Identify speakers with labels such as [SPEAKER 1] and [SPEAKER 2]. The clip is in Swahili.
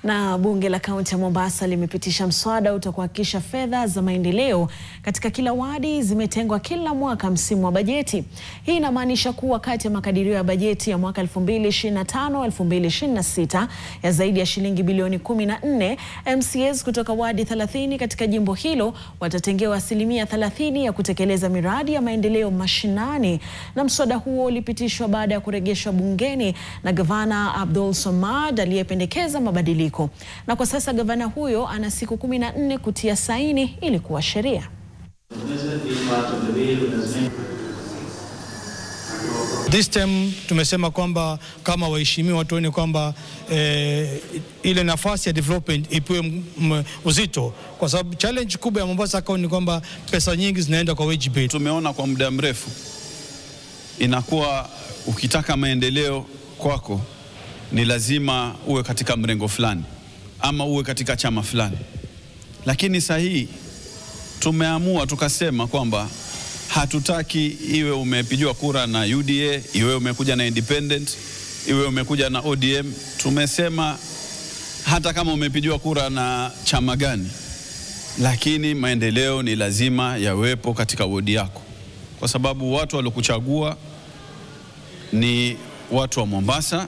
[SPEAKER 1] Na bunge la kaunti ya Mombasa limepitisha mswada utakuhakikisha fedha za maendeleo katika kila wadi zimetengwa kila mwaka msimu wa bajeti. Hii inamaanisha kuwa kati ya makadirio ya bajeti ya mwaka 2025-2026 ya zaidi ya shilingi bilioni 14, MCAs kutoka wadi 30 katika jimbo hilo watatengewa 30% ya kutekeleza miradi ya maendeleo mashinani. Na mswada huo ulipitishwa baada ya kurejeshwa bungeni na Gavana Abdul Somad aliyependekeza mabadiliko. Na kwa sasa gavana huyo ana siku 14 kutia saini ili kuwa sheria.
[SPEAKER 2] This time tumesema kwamba kama waheshimiwa tuone kwamba ile nafasi ya development ipewe uzito, kwa sababu challenge kubwa ya Mombasa County ni kwamba pesa nyingi zinaenda kwa wage bill.
[SPEAKER 3] Tumeona kwa muda mrefu inakuwa ukitaka maendeleo kwako ni lazima uwe katika mrengo fulani ama uwe katika chama fulani, lakini sahihi tumeamua tukasema kwamba hatutaki iwe umepigiwa kura na UDA, iwe umekuja na independent, iwe umekuja na ODM. Tumesema hata kama umepigiwa kura na chama gani, lakini maendeleo ni lazima yawepo katika wodi yako, kwa sababu watu waliokuchagua ni watu wa Mombasa.